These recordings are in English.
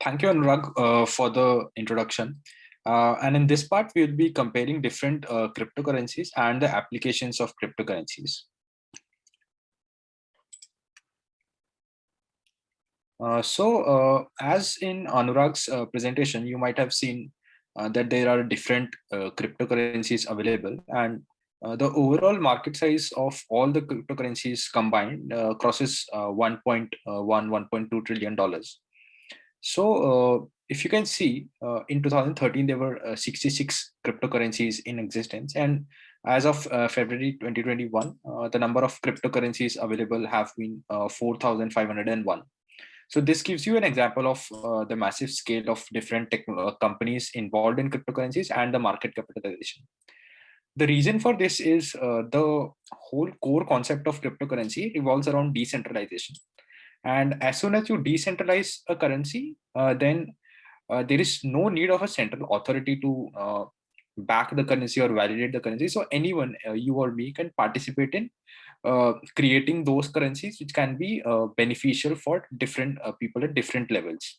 Thank you, Anurag, for the introduction. And in this part, we'll be comparing different cryptocurrencies and the applications of cryptocurrencies. As in Anurag's presentation, you might have seen that there are different cryptocurrencies available, and the overall market size of all the cryptocurrencies combined crosses $1.2 trillion. So if you can see, in 2013, there were 66 cryptocurrencies in existence. And as of February 2021, the number of cryptocurrencies available have been 4,501. So this gives you an example of the massive scale of different companies involved in cryptocurrencies and the market capitalization. The reason for this is the whole core concept of cryptocurrency revolves around decentralization. And as soon as you decentralize a currency, then there is no need of a central authority to back the currency or validate the currency. So anyone, you or me, can participate in creating those currencies, which can be beneficial for different people at different levels.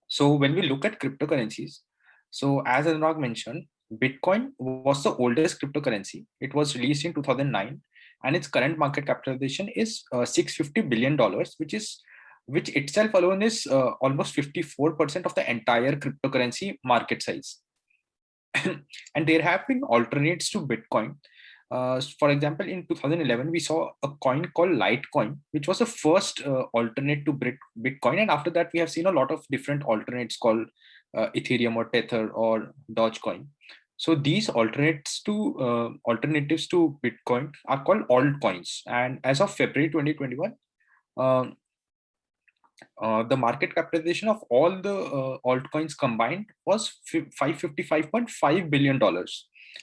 So when we look at cryptocurrencies, so as Anurag mentioned, Bitcoin was the oldest cryptocurrency. It was released in 2009, and its current market capitalization is $650 billion, which itself alone is almost 54% of the entire cryptocurrency market size. And there have been alternates to Bitcoin. For example, in 2011, we saw a coin called Litecoin, which was the first alternate to Bitcoin. And after that, we have seen a lot of different alternates called Ethereum or Tether or Dogecoin. So these alternatives to Bitcoin are called altcoins. And as of February 2021, the market capitalization of all the altcoins combined was $555.5 billion.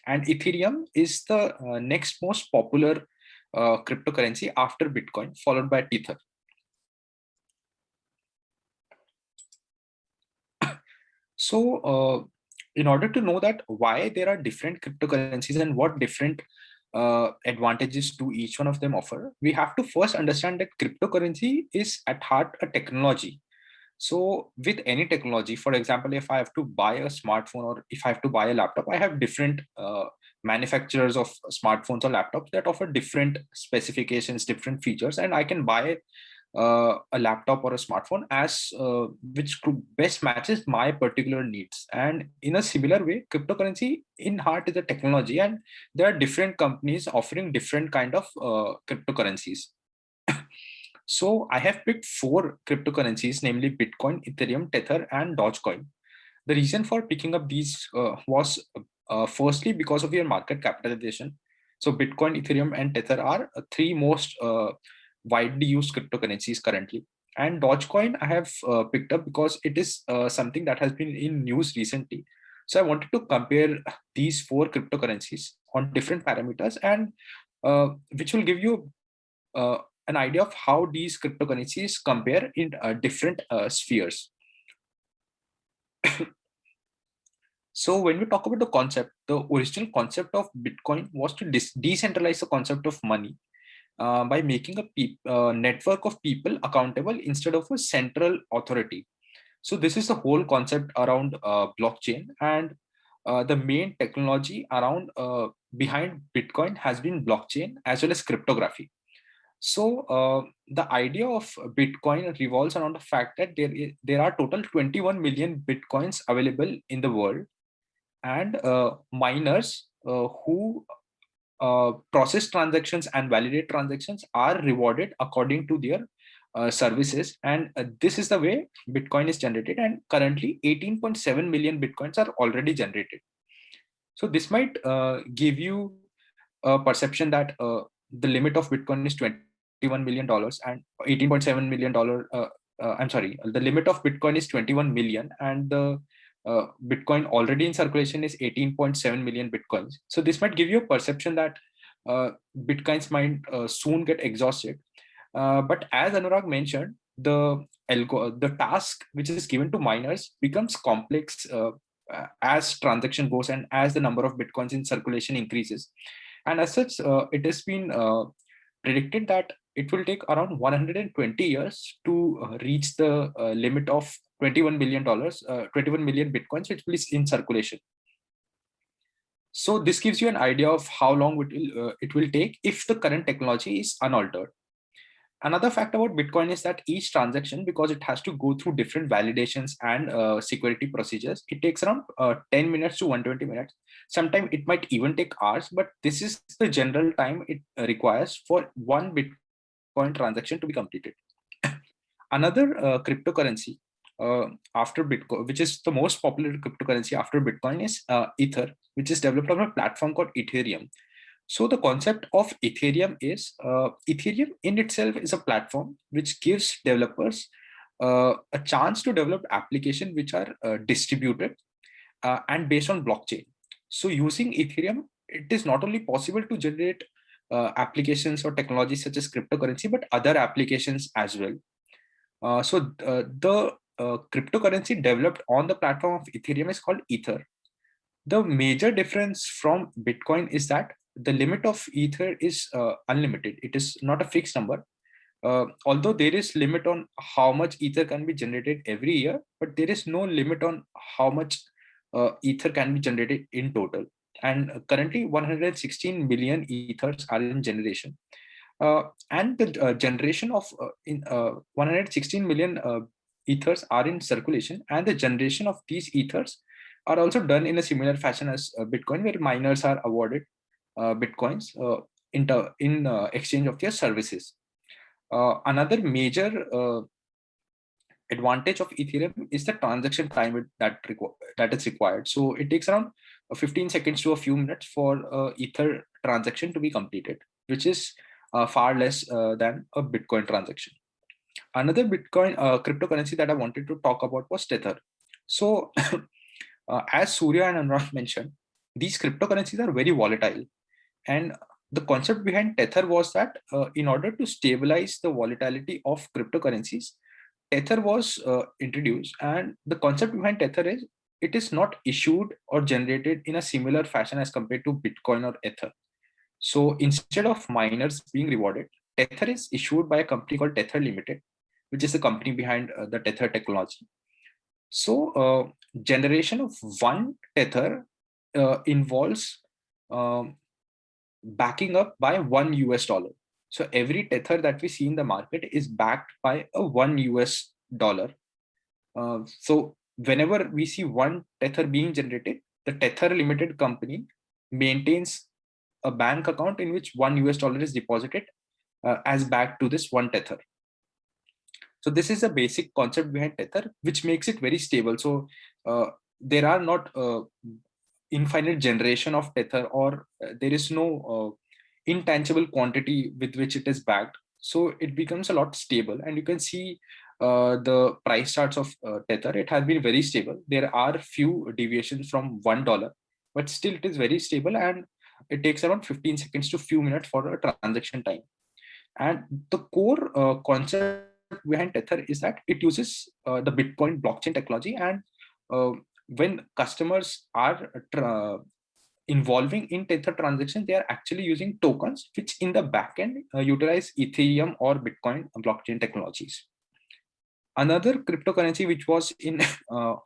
And Ethereum is the next most popular cryptocurrency after Bitcoin, followed by Tether. So in order to know that why there are different cryptocurrencies and what different advantages do each one of them offer, we have to first understand that cryptocurrency is at heart a technology. So with any technology, for example, if I have to buy a smartphone or if I have to buy a laptop, I have different manufacturers of smartphones or laptops that offer different specifications, different features, and I can buy a laptop or a smartphone as which best matches my particular needs. And in a similar way, cryptocurrency in heart is a technology, and there are different companies offering different kind of cryptocurrencies. So I have picked 4 cryptocurrencies, namely Bitcoin, Ethereum, Tether, and Dogecoin. The reason for picking up these was firstly because of their market capitalization. So Bitcoin, Ethereum, and Tether are 3 most widely used cryptocurrencies currently. And Dogecoin I have picked up because it is something that has been in news recently. So I wanted to compare these 4 cryptocurrencies on different parameters, and which will give you an idea of how these cryptocurrencies compare in different spheres. So when we talk about the concept, the original concept of Bitcoin was to decentralize the concept of money by making a network of people accountable instead of a central authority. So this is the whole concept around blockchain, and the main technology around behind Bitcoin has been blockchain as well as cryptography. So the idea of Bitcoin revolves around the fact that there are total 21 million Bitcoins available in the world, and miners who process transactions and validate transactions are rewarded according to their services. And this is the way Bitcoin is generated. And currently 18.7 million Bitcoins are already generated. So this might give you a perception that the limit of Bitcoin is $21 million, and $18.7 million. I'm sorry, the limit of Bitcoin is 21 million, and the Bitcoin already in circulation is 18.7 million Bitcoins. So this might give you a perception that Bitcoins might soon get exhausted. But as Anurag mentioned, the task which is given to miners becomes complex as transaction goes and as the number of Bitcoins in circulation increases. And as such, it has been predicted that it will take around 120 years to reach the limit of $21 billion, 21 million bitcoins, which is in circulation. So this gives you an idea of how long it will take if the current technology is unaltered. Another fact about Bitcoin is that each transaction, because it has to go through different validations and security procedures, it takes around 10 minutes to 120 minutes. Sometimes it might even take hours, but this is the general time it requires for one Bitcoin transaction to be completed. Another cryptocurrency after Bitcoin, which is the most popular cryptocurrency after Bitcoin, is Ether, which is developed on a platform called Ethereum. So the concept of Ethereum is Ethereum in itself is a platform which gives developers a chance to develop applications which are distributed and based on blockchain. So using Ethereum, it is not only possible to generate applications or technologies such as cryptocurrency, but other applications as well. The cryptocurrency developed on the platform of Ethereum is called Ether. The major difference from Bitcoin is that the limit of Ether is unlimited. It is not a fixed number. Although there is limit on how much Ether can be generated every year, but there is no limit on how much Ether can be generated in total. And currently 116 million Ethers are in generation. And the generation of 116 million Ethers are in circulation, and the generation of these Ethers are also done in a similar fashion as Bitcoin, where miners are awarded Bitcoins in exchange of their services. Another major advantage of Ethereum is the transaction time that is required. So it takes around 15 seconds to a few minutes for Ether transaction to be completed, which is far less than a Bitcoin transaction. Another Bitcoin cryptocurrency that I wanted to talk about was Tether. So as Surya and Anurag mentioned, these cryptocurrencies are very volatile. And the concept behind Tether was that in order to stabilize the volatility of cryptocurrencies, Tether was introduced. And the concept behind Tether is it is not issued or generated in a similar fashion as compared to Bitcoin or Ether. So instead of miners being rewarded, Tether is issued by a company called Tether Limited, which is the company behind the Tether technology. So generation of one Tether involves backing up by $1. So every Tether that we see in the market is backed by a $1. So whenever we see one Tether being generated, the Tether Limited company maintains a bank account in which $1 is deposited as back to this one Tether. So this is a basic concept behind Tether, which makes it very stable. So there are not infinite generation of Tether, or there is no intangible quantity with which it is backed. So it becomes a lot stable, and you can see the price charts of Tether. It has been very stable. There are few deviations from $1, but still it is very stable, and it takes around 15 seconds to few minutes for a transaction time. And the core concept behind Tether is that it uses the Bitcoin blockchain technology. And when customers are involving in Tether transactions, they are actually using tokens, which in the backend utilize Ethereum or Bitcoin blockchain technologies. Another cryptocurrency which was in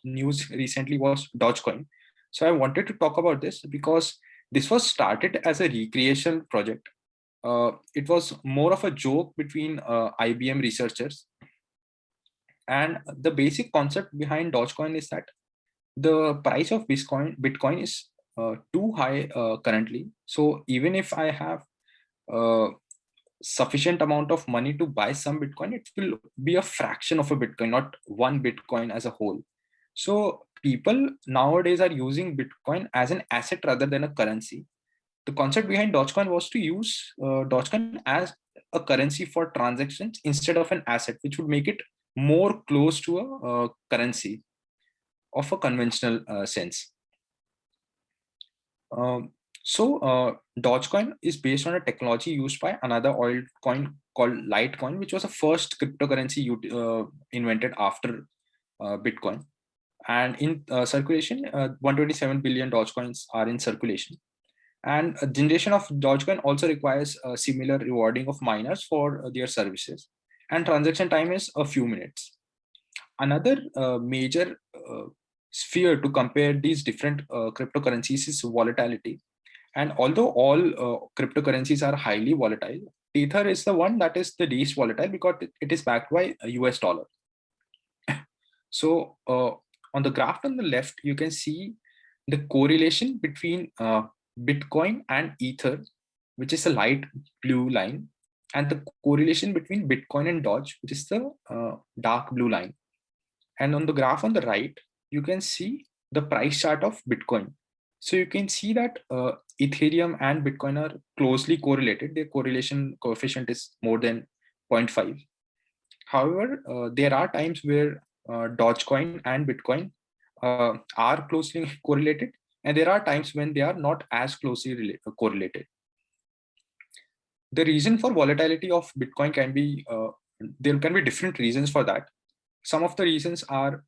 news recently was Dogecoin. So I wanted to talk about this because this was started as a recreation project. It was more of a joke between IBM researchers. And the basic concept behind Dogecoin is that the price of Bitcoin is too high currently. So even if I have sufficient amount of money to buy some Bitcoin, it will be a fraction of a Bitcoin, not one Bitcoin as a whole. So people nowadays are using Bitcoin as an asset rather than a currency. The concept behind Dogecoin was to use Dogecoin as a currency for transactions instead of an asset, which would make it more close to a currency of a conventional sense. Dogecoin is based on a technology used by another oil coin called Litecoin, which was the first cryptocurrency invented after Bitcoin. And in circulation, 127 billion Dogecoins are in circulation. And a generation of Dogecoin also requires a similar rewarding of miners for their services. And transaction time is a few minutes. Another major sphere to compare these different cryptocurrencies is volatility. And although all cryptocurrencies are highly volatile, Ether is the one that is the least volatile because it is backed by a US dollar. So on the graph on the left, you can see the correlation between Bitcoin and Ether, which is a light blue line, and the correlation between Bitcoin and Doge, which is the dark blue line. And on the graph on the right, you can see the price chart of Bitcoin. So you can see that Ethereum and Bitcoin are closely correlated. Their correlation coefficient is more than 0.5. However, there are times where Dogecoin and Bitcoin are closely correlated, and there are times when they are not as closely correlated. The reason for volatility of Bitcoin can be, there can be different reasons for that. Some of the reasons are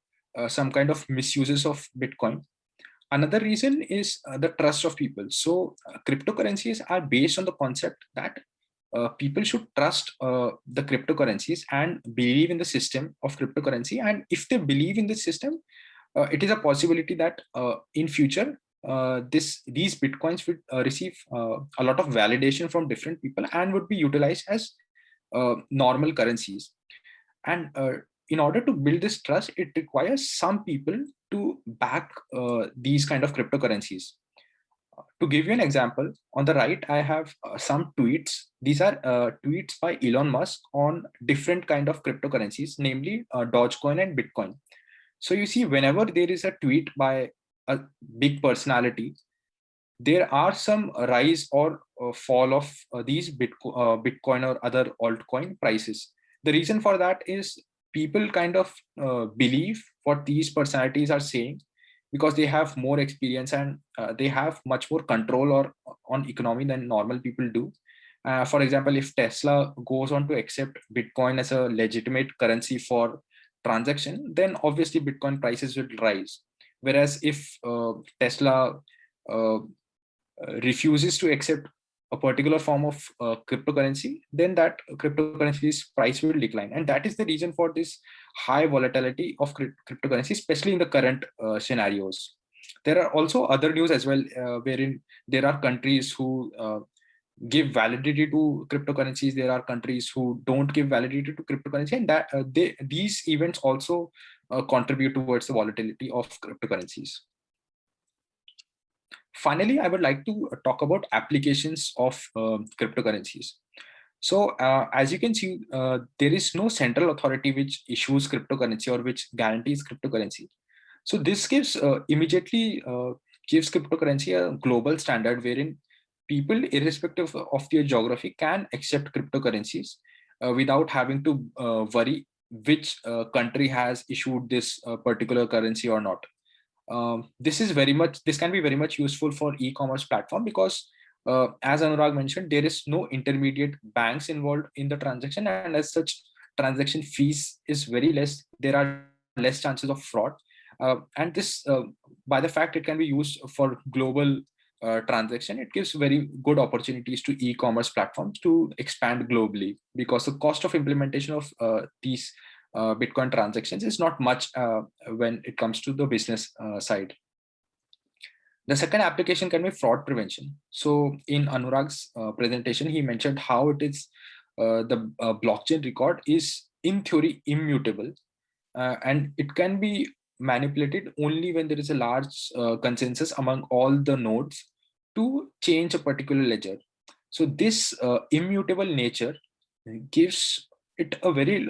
some kind of misuses of Bitcoin. Another reason is the trust of people. So cryptocurrencies are based on the concept that people should trust the cryptocurrencies and believe in the system of cryptocurrency. And if they believe in the system, it is a possibility that in future, these Bitcoins would receive a lot of validation from different people and would be utilized as normal currencies. And in order to build this trust, it requires some people to back these kind of cryptocurrencies. To give you an example, on the right, I have some tweets. These are tweets by Elon Musk on different kind of cryptocurrencies, namely Dogecoin and Bitcoin. So you see, whenever there is a tweet by a big personality, there are some rise or fall of these Bitcoin or other altcoin prices. The reason for that is people kind of believe what these personalities are saying because they have more experience and they have much more control or on economy than normal people do. For example, if Tesla goes on to accept Bitcoin as a legitimate currency for transaction, then obviously Bitcoin prices will rise. Whereas if Tesla refuses to accept a particular form of cryptocurrency, then that cryptocurrency's price will decline. And that is the reason for this high volatility of cryptocurrency, especially in the current scenarios. There are also other news as well, wherein there are countries who give validity to cryptocurrencies. There are countries who don't give validity to cryptocurrency, and that these events also contribute towards the volatility of cryptocurrencies. Finally, I would like to talk about applications of cryptocurrencies. So as you can see, there is no central authority which issues cryptocurrency or which guarantees cryptocurrency. So this gives immediately gives cryptocurrency a global standard wherein people, irrespective of their geography, can accept cryptocurrencies without having to worry which country has issued this particular currency or not. This can be very much useful for e-commerce platform because as Anurag mentioned, there is no intermediate banks involved in the transaction, and as such, transaction fees is very less. There are less chances of fraud, and this, by the fact it can be used for global transaction, it gives very good opportunities to e-commerce platforms to expand globally because the cost of implementation of these Bitcoin transactions is not much when it comes to the business side. The second application can be fraud prevention. So in Anurag's presentation, he mentioned how it is the blockchain record is in theory immutable, and it can be manipulated only when there is a large consensus among all the nodes to change a particular ledger. So this immutable nature gives it a very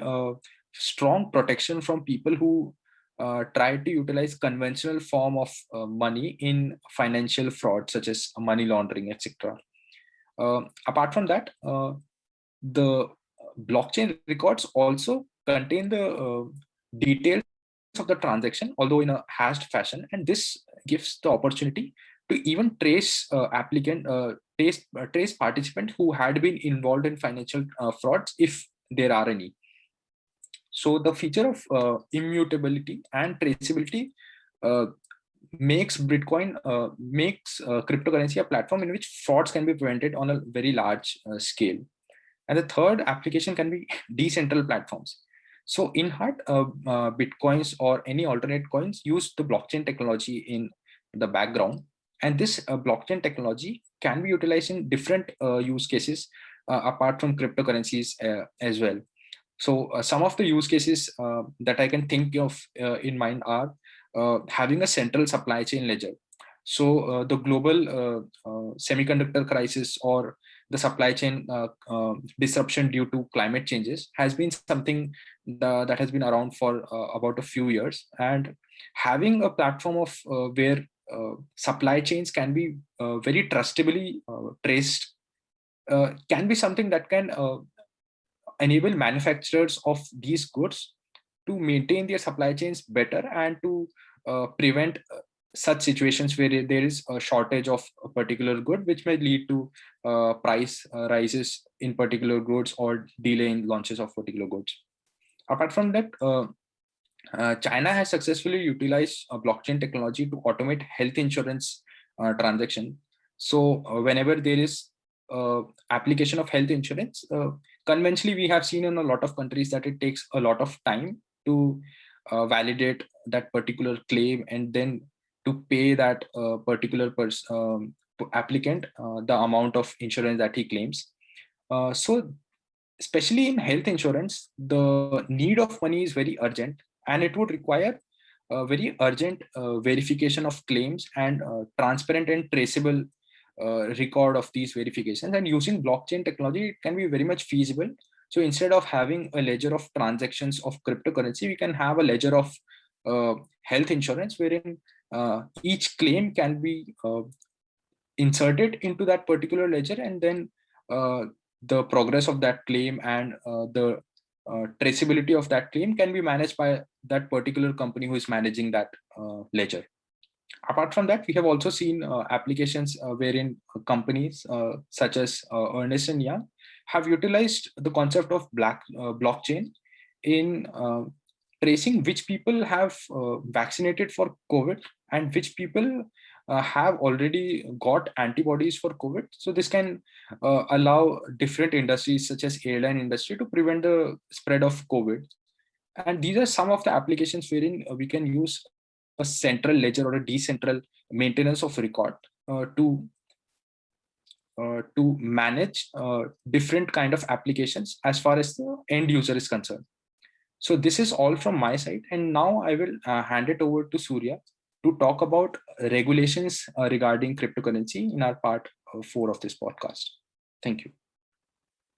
strong protection from people who try to utilize conventional form of money in financial fraud such as money laundering, etc. Apart from that, the blockchain records also contain the details of the transaction, although in a hashed fashion, and this gives the opportunity to even trace trace participant who had been involved in financial frauds if there are any. So the feature of immutability and traceability makes cryptocurrency a platform in which frauds can be prevented on a very large scale. And the third application can be decentral platforms. So in heart, Bitcoins or any alternate coins use the blockchain technology in the background. And this blockchain technology can be utilized in different use cases apart from cryptocurrencies as well. So some of the use cases that I can think of in mind are having a central supply chain ledger. So the global semiconductor crisis or the supply chain disruption due to climate changes has been something that has been around for about a few years. And having a platform of where supply chains can be very trustably traced can be something that can enable manufacturers of these goods to maintain their supply chains better and to prevent such situations where there is a shortage of a particular good, which may lead to price rises in particular goods or delay in launches of particular goods. Apart from that, China has successfully utilized blockchain technology to automate health insurance transaction. So whenever there is application of health insurance, conventionally we have seen in a lot of countries that it takes a lot of time to validate that particular claim and then to pay that particular applicant the amount of insurance that he claims. So especially in health insurance, the need of money is very urgent, and it would require a very urgent verification of claims and transparent and traceable record of these verifications. And using blockchain technology, it can be very much feasible. So instead of having a ledger of transactions of cryptocurrency, we can have a ledger of health insurance wherein each claim can be inserted into that particular ledger, and then the progress of that claim and the traceability of that claim can be managed by that particular company who is managing that ledger. Apart from that, we have also seen applications wherein companies such as Ernst & Young have utilized the concept of blockchain in tracing which people have vaccinated for COVID and which people have already got antibodies for COVID. So this can allow different industries such as airline industry to prevent the spread of COVID. And these are some of the applications wherein we can use a central ledger or a decentral maintenance of record to manage different kind of applications as far as the end user is concerned. So this is all from my side. And now I will hand it over to Surya to talk about regulations regarding cryptocurrency in our part 4 of this podcast. Thank you.